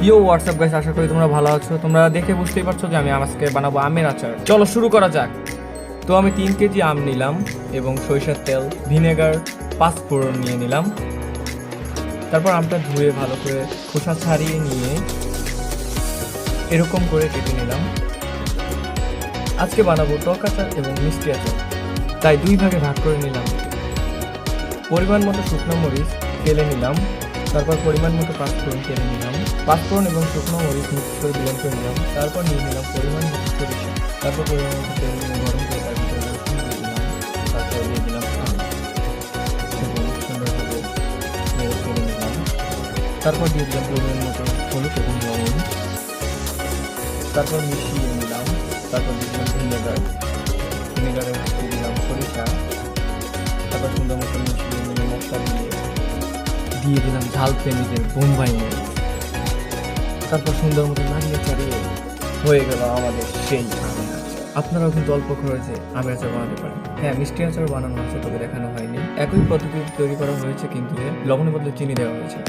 ইয়ো WhatsApp guys, আশা করি তোমরা ভালো আছো। তোমরা দেখে বুঝতেই পারছো যে আমি আজকে বানাবো আমের আচার। চলো শুরু করা যাক। তো আমি 3 কেজি আম নিলাম এবং সরিষার তেল, ভিনেগার, পাঁচফোড়ন নিয়ে নিলাম। তারপর আমটা ধুয়ে ভালো করে খোসা ছাড়িয়ে নিয়ে এরকম করে কেটে নিলাম। আজকে বানাবো টক আচার এবং মিষ্টি আচার, তাই 2 ভাগে ভাগ করে নিলাম। পরিমাণ মতো শুকনো মরিচ তেলে নিলাম, তারপর পরিমাণ মতো পাঁচফোড়ন তেলে নিলাম। পাঁচফোড়ন এবং শুকনো মরিচ মিক্স করে ব্লেন্ড করে নিলাম। তারপর নিয়ে নিলাম পরিমাণ মতো সরিষা, তারপর পরিমাণ মতো তেল নিয়ে গরম করে তার ভিতরে রসুন দিয়ে দিলাম। তারপর দিয়ে দিলাম আম এবং সুন্দরভাবে নেড়ে চেড়ে নিলাম। তারপর দিয়ে দিলাম পরিমাণ মতো হলুদ এবং লবণ। তারপর মিশিয়ে নিলাম। তারপর দিয়ে দিলাম ভিনেগারে দিয়ে দিলাম সরিষা। তারপর সুন্দর মতো মিশিয়ে নিয়ে মশলা দিয়ে দিলাম ঝাল প্রেমীদের বোম্বাই মরিচ। তারপর সুন্দর মতো নাড়িয়ে চাড়িয়ে হয়ে গেল আমাদের সেই আমের আচার। আপনারাও কিন্তু অল্প খরচে আমের আচার বানাতে পারেন। হ্যাঁ, মিষ্টি আচার বানানো হয়েছে, তবে দেখানো হয়নি। একই পদ্ধতিতে তৈরি করা হয়েছে, কিন্তু লবণের বদলে চিনি দেওয়া হয়েছে।